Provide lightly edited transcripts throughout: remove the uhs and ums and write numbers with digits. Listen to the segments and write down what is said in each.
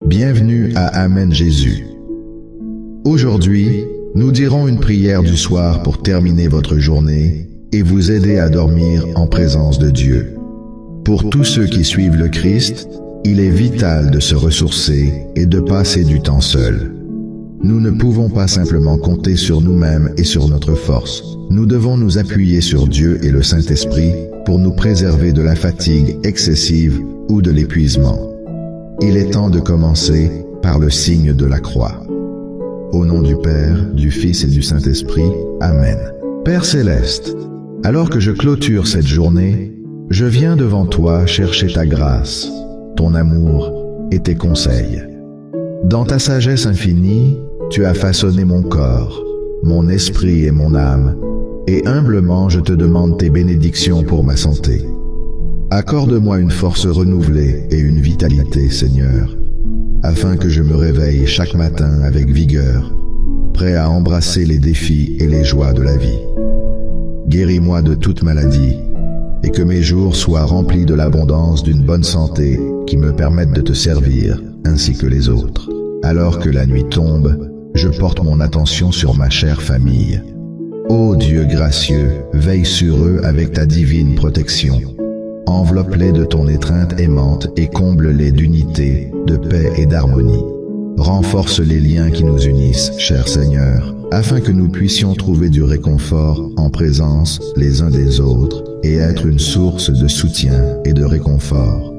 Bienvenue à Amen Jésus. Aujourd'hui, nous dirons une prière du soir pour terminer votre journée et vous aider à dormir en présence de Dieu. Pour tous ceux qui suivent le Christ, il est vital de se ressourcer et de passer du temps seul. Nous ne pouvons pas simplement compter sur nous-mêmes et sur notre force. Nous devons nous appuyer sur Dieu et le Saint-Esprit pour nous préserver de la fatigue excessive ou de l'épuisement. Il est temps de commencer par le signe de la croix. Au nom du Père, du Fils et du Saint-Esprit, Amen. Père Céleste, alors que je clôture cette journée, je viens devant toi chercher ta grâce, ton amour et tes conseils. Dans ta sagesse infinie, tu as façonné mon corps, mon esprit et mon âme, et humblement je te demande tes bénédictions pour ma santé. Accorde-moi une force renouvelée et une vitalité, Seigneur, afin que je me réveille chaque matin avec vigueur, prêt à embrasser les défis et les joies de la vie. Guéris-moi de toute maladie, et que mes jours soient remplis de l'abondance d'une bonne santé qui me permette de te servir, ainsi que les autres. Alors que la nuit tombe, je porte mon attention sur ma chère famille. Ô Dieu gracieux, veille sur eux avec ta divine protection. Enveloppe-les de ton étreinte aimante et comble-les d'unité, de paix et d'harmonie. Renforce les liens qui nous unissent, cher Seigneur, afin que nous puissions trouver du réconfort en présence les uns des autres et être une source de soutien et de réconfort.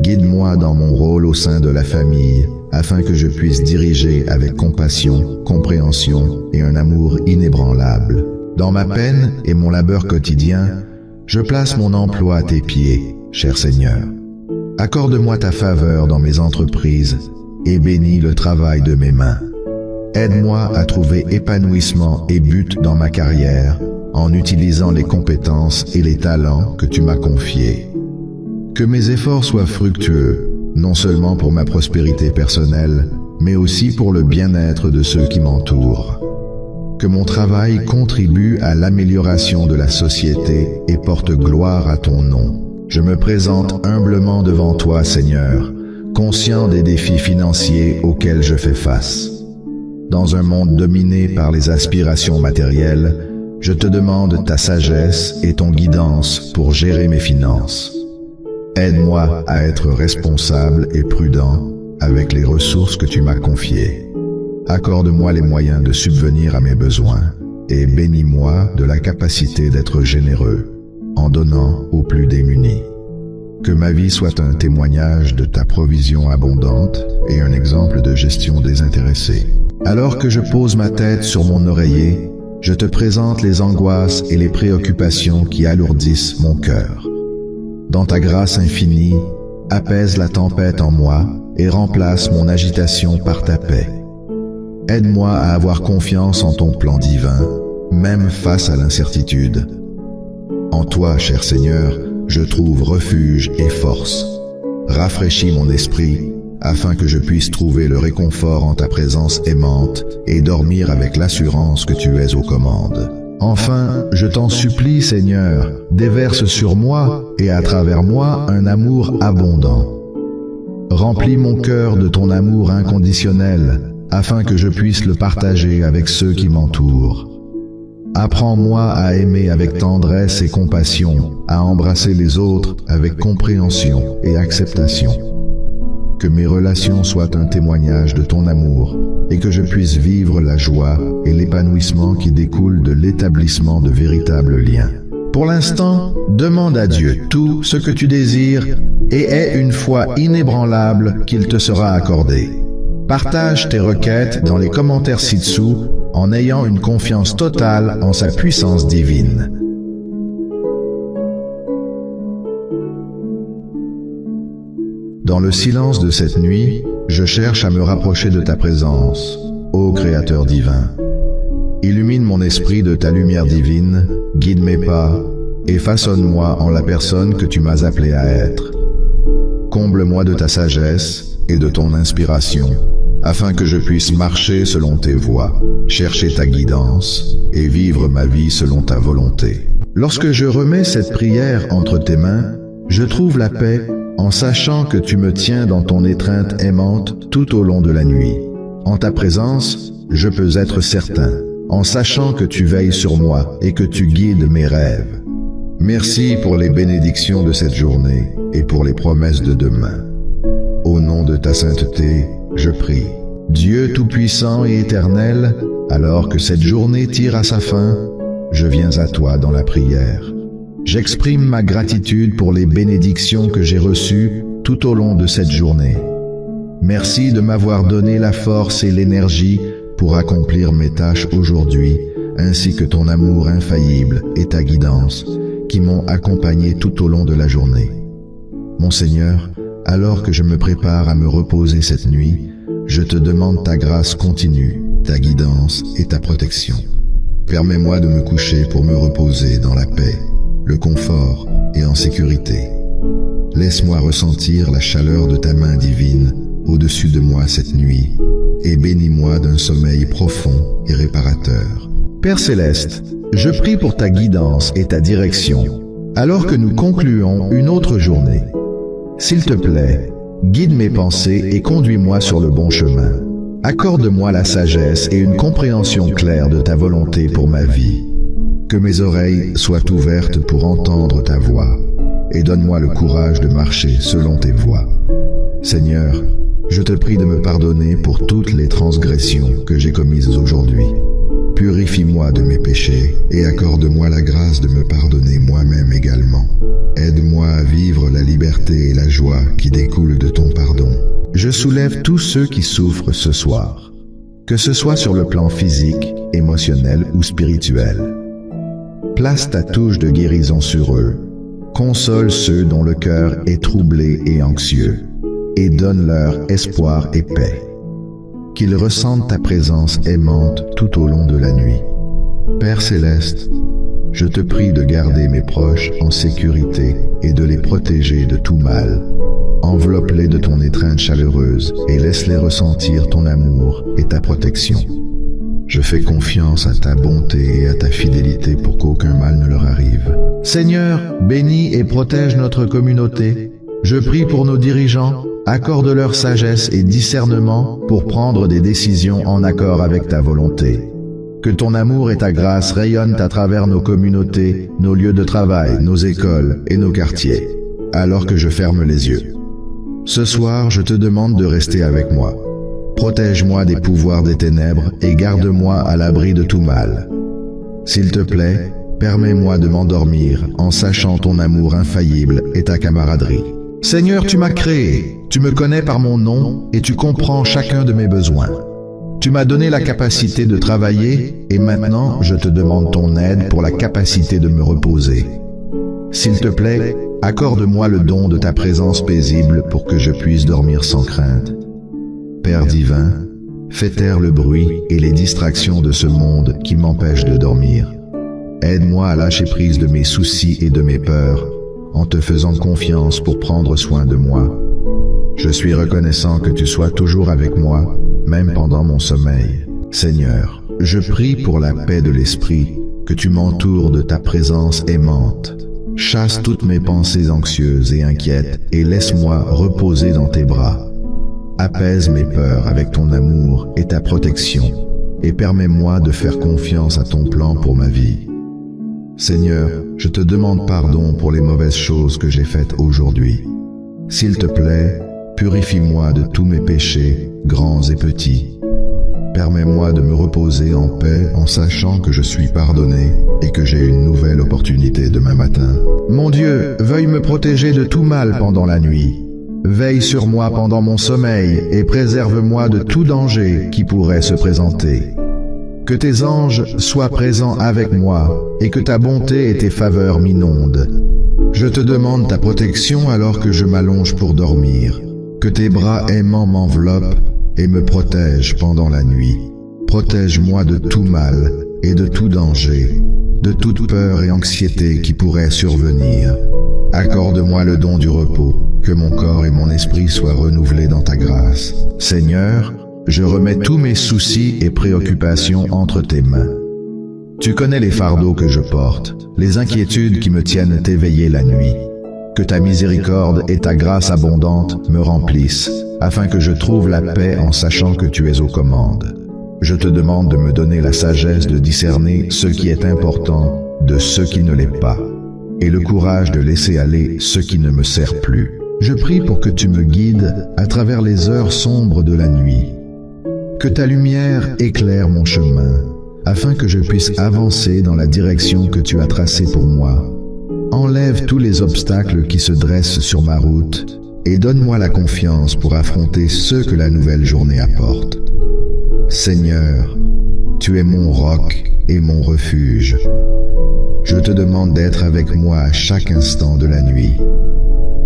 Guide-moi dans mon rôle au sein de la famille, afin que je puisse diriger avec compassion, compréhension et un amour inébranlable. Dans ma peine et mon labeur quotidien, je place mon emploi à tes pieds, cher Seigneur. Accorde-moi ta faveur dans mes entreprises et bénis le travail de mes mains. Aide-moi à trouver épanouissement et but dans ma carrière en utilisant les compétences et les talents que tu m'as confiés. Que mes efforts soient fructueux, non seulement pour ma prospérité personnelle, mais aussi pour le bien-être de ceux qui m'entourent. Que mon travail contribue à l'amélioration de la société et porte gloire à ton nom. Je me présente humblement devant toi, Seigneur, conscient des défis financiers auxquels je fais face. Dans un monde dominé par les aspirations matérielles, je te demande ta sagesse et ton guidance pour gérer mes finances. Aide-moi à être responsable et prudent avec les ressources que tu m'as confiées. Accorde-moi les moyens de subvenir à mes besoins et bénis-moi de la capacité d'être généreux en donnant aux plus démunis. Que ma vie soit un témoignage de ta provision abondante et un exemple de gestion désintéressée. Alors que je pose ma tête sur mon oreiller, je te présente les angoisses et les préoccupations qui alourdissent mon cœur. Dans ta grâce infinie, apaise la tempête en moi et remplace mon agitation par ta paix. Aide-moi à avoir confiance en ton plan divin, même face à l'incertitude. En toi, cher Seigneur, je trouve refuge et force. Rafraîchis mon esprit, afin que je puisse trouver le réconfort en ta présence aimante et dormir avec l'assurance que tu es aux commandes. Enfin, je t'en supplie, Seigneur, déverse sur moi et à travers moi un amour abondant. Remplis mon cœur de ton amour inconditionnel, afin que je puisse le partager avec ceux qui m'entourent. Apprends-moi à aimer avec tendresse et compassion, à embrasser les autres avec compréhension et acceptation. Que mes relations soient un témoignage de ton amour et que je puisse vivre la joie et l'épanouissement qui découlent de l'établissement de véritables liens. Pour l'instant, demande à Dieu tout ce que tu désires et aie une foi inébranlable qu'il te sera accordé. Partage tes requêtes dans les commentaires ci-dessous en ayant une confiance totale en sa puissance divine. Dans le silence de cette nuit, je cherche à me rapprocher de ta présence, ô Créateur divin. Illumine mon esprit de ta lumière divine, guide mes pas et façonne-moi en la personne que tu m'as appelé à être. Comble-moi de ta sagesse et de ton inspiration, afin que je puisse marcher selon tes voies, chercher ta guidance et vivre ma vie selon ta volonté. Lorsque je remets cette prière entre tes mains, je trouve la paix en sachant que tu me tiens dans ton étreinte aimante tout au long de la nuit. En ta présence, je peux être certain, en sachant que tu veilles sur moi et que tu guides mes rêves. Merci pour les bénédictions de cette journée et pour les promesses de demain. Au nom de ta sainteté, je prie. Dieu tout-puissant et éternel, alors que cette journée tire à sa fin, je viens à toi dans la prière. J'exprime ma gratitude pour les bénédictions que j'ai reçues tout au long de cette journée. Merci de m'avoir donné la force et l'énergie pour accomplir mes tâches aujourd'hui, ainsi que ton amour infaillible et ta guidance qui m'ont accompagné tout au long de la journée. Mon Seigneur, alors que je me prépare à me reposer cette nuit, je te demande ta grâce continue, ta guidance et ta protection. Permets-moi de me coucher pour me reposer dans la paix, le confort et en sécurité. Laisse-moi ressentir la chaleur de ta main divine au-dessus de moi cette nuit et bénis-moi d'un sommeil profond et réparateur. Père Céleste, je prie pour ta guidance et ta direction alors que nous concluons une autre journée. S'il te plaît, guide mes pensées et conduis-moi sur le bon chemin. Accorde-moi la sagesse et une compréhension claire de ta volonté pour ma vie. Que mes oreilles soient ouvertes pour entendre ta voix et donne-moi le courage de marcher selon tes voies. Seigneur, je te prie de me pardonner pour toutes les transgressions que j'ai commises aujourd'hui. Purifie-moi de mes péchés et accorde-moi la grâce de me pardonner moi-même également. Aide-moi à vivre la liberté et la joie qui découlent de ton pardon. Je soulève tous ceux qui souffrent ce soir, que ce soit sur le plan physique, émotionnel ou spirituel. Place ta touche de guérison sur eux. Console ceux dont le cœur est troublé et anxieux, et donne-leur espoir et paix. Qu'ils ressentent ta présence aimante tout au long de la nuit. Père Céleste, je te prie de garder mes proches en sécurité et de les protéger de tout mal. Enveloppe-les de ton étreinte chaleureuse et laisse-les ressentir ton amour et ta protection. Je fais confiance à ta bonté et à ta fidélité pour qu'aucun mal ne leur arrive. Seigneur, bénis et protège notre communauté. Je prie pour nos dirigeants. Accorde-leur sagesse et discernement pour prendre des décisions en accord avec ta volonté. Que ton amour et ta grâce rayonnent à travers nos communautés, nos lieux de travail, nos écoles et nos quartiers, alors que je ferme les yeux. Ce soir, je te demande de rester avec moi. Protège-moi des pouvoirs des ténèbres et garde-moi à l'abri de tout mal. S'il te plaît, permets-moi de m'endormir en sachant ton amour infaillible et ta camaraderie. Seigneur, tu m'as créé, tu me connais par mon nom et tu comprends chacun de mes besoins. Tu m'as donné la capacité de travailler et maintenant je te demande ton aide pour la capacité de me reposer. S'il te plaît, accorde-moi le don de ta présence paisible pour que je puisse dormir sans crainte. Père divin, fais taire le bruit et les distractions de ce monde qui m'empêchent de dormir. Aide-moi à lâcher prise de mes soucis et de mes peurs, en te faisant confiance pour prendre soin de moi. Je suis reconnaissant que tu sois toujours avec moi, même pendant mon sommeil. Seigneur, je prie pour la paix de l'esprit, que tu m'entoures de ta présence aimante. Chasse toutes mes pensées anxieuses et inquiètes et laisse-moi reposer dans tes bras. Apaise mes peurs avec ton amour et ta protection, et permets-moi de faire confiance à ton plan pour ma vie. Seigneur, je te demande pardon pour les mauvaises choses que j'ai faites aujourd'hui. S'il te plaît, purifie-moi de tous mes péchés, grands et petits. Permets-moi de me reposer en paix en sachant que je suis pardonné et que j'ai une nouvelle opportunité demain matin. Mon Dieu, veuille me protéger de tout mal pendant la nuit. Veille sur moi pendant mon sommeil et préserve-moi de tout danger qui pourrait se présenter. Que tes anges soient présents avec moi et que ta bonté et tes faveurs m'inondent. Je te demande ta protection alors que je m'allonge pour dormir. Que tes bras aimants m'enveloppent et me protègent pendant la nuit. Protège-moi de tout mal et de tout danger, de toute peur et anxiété qui pourrait survenir. Accorde-moi le don du repos, que mon corps et mon esprit soient renouvelés dans ta grâce. Seigneur, je remets tous mes soucis et préoccupations entre tes mains. Tu connais les fardeaux que je porte, les inquiétudes qui me tiennent éveillé la nuit. Que ta miséricorde et ta grâce abondante me remplissent, afin que je trouve la paix en sachant que tu es aux commandes. Je te demande de me donner la sagesse de discerner ce qui est important de ce qui ne l'est pas, et le courage de laisser aller ce qui ne me sert plus. Je prie pour que tu me guides à travers les heures sombres de la nuit. Que ta lumière éclaire mon chemin, afin que je puisse avancer dans la direction que tu as tracée pour moi. Enlève tous les obstacles qui se dressent sur ma route et donne-moi la confiance pour affronter ceux que la nouvelle journée apporte. Seigneur, tu es mon roc et mon refuge. Je te demande d'être avec moi à chaque instant de la nuit.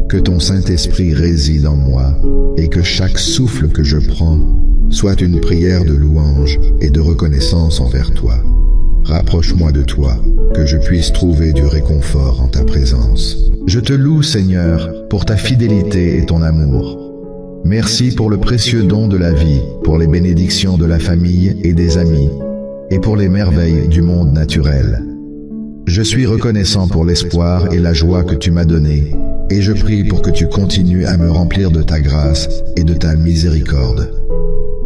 Que ton Saint-Esprit réside en moi et que chaque souffle que je prends soit une prière de louange et de reconnaissance envers toi. Rapproche-moi de toi, que je puisse trouver du réconfort en ta présence. Je te loue, Seigneur, pour ta fidélité et ton amour. Merci pour le précieux don de la vie, pour les bénédictions de la famille et des amis, et pour les merveilles du monde naturel. Je suis reconnaissant pour l'espoir et la joie que tu m'as donnés, et je prie pour que tu continues à me remplir de ta grâce et de ta miséricorde.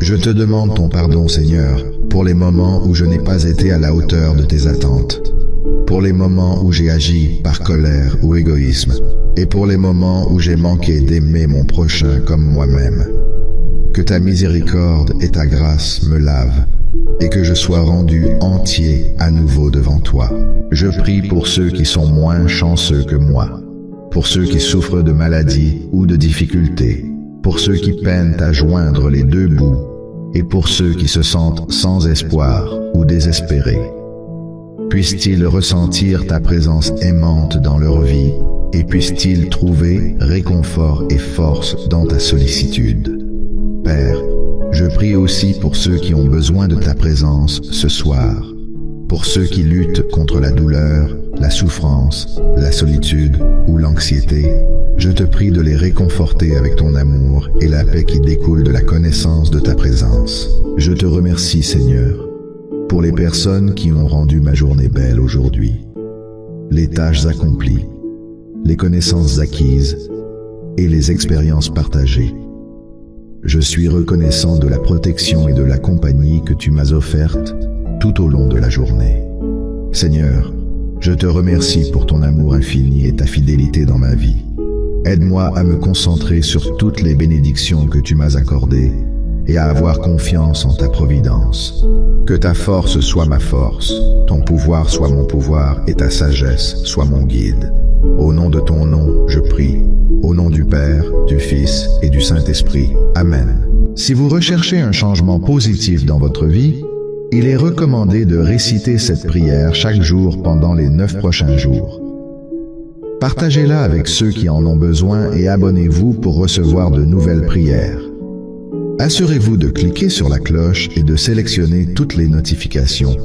Je te demande ton pardon, Seigneur, pour les moments où je n'ai pas été à la hauteur de tes attentes, pour les moments où j'ai agi par colère ou égoïsme, et pour les moments où j'ai manqué d'aimer mon prochain comme moi-même. Que ta miséricorde et ta grâce me lavent, et que je sois rendu entier à nouveau devant toi. Je prie pour ceux qui sont moins chanceux que moi, pour ceux qui souffrent de maladies ou de difficultés, pour ceux qui peinent à joindre les deux bouts, et pour ceux qui se sentent sans espoir ou désespérés. Puissent-ils ressentir ta présence aimante dans leur vie, et puissent-ils trouver réconfort et force dans ta sollicitude. Père, je prie aussi pour ceux qui ont besoin de ta présence ce soir, pour ceux qui luttent contre la douleur, la souffrance, la solitude ou l'anxiété. Je te prie de les réconforter avec ton amour et la paix qui découle de la connaissance de ta présence. Je te remercie, Seigneur, pour les personnes qui ont rendu ma journée belle aujourd'hui, les tâches accomplies, les connaissances acquises et les expériences partagées. Je suis reconnaissant de la protection et de la compagnie que tu m'as offerte tout au long de la journée. Seigneur, je te remercie pour ton amour infini et ta fidélité dans ma vie. Aide-moi à me concentrer sur toutes les bénédictions que tu m'as accordées et à avoir confiance en ta providence. Que ta force soit ma force, ton pouvoir soit mon pouvoir et ta sagesse soit mon guide. Au nom de ton nom, je prie. Au nom du Père, du Fils et du Saint-Esprit. Amen. Si vous recherchez un changement positif dans votre vie, il est recommandé de réciter cette prière chaque jour pendant les 9 prochains jours. Partagez-la avec ceux qui en ont besoin et abonnez-vous pour recevoir de nouvelles prières. Assurez-vous de cliquer sur la cloche et de sélectionner toutes les notifications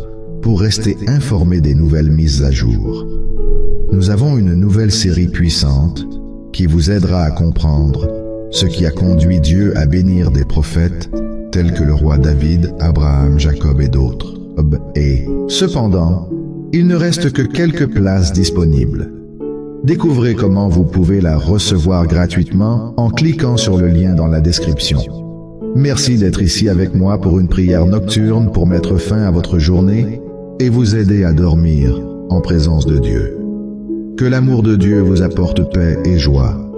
pour rester informé des nouvelles mises à jour. Nous avons une nouvelle série puissante qui vous aidera à comprendre ce qui a conduit Dieu à bénir des prophètes tels que le roi David, Abraham, Jacob et d'autres. Cependant, il ne reste que quelques places disponibles. Découvrez comment vous pouvez la recevoir gratuitement en cliquant sur le lien dans la description. Merci d'être ici avec moi pour une prière nocturne pour mettre fin à votre journée et vous aider à dormir en présence de Dieu. Que l'amour de Dieu vous apporte paix et joie.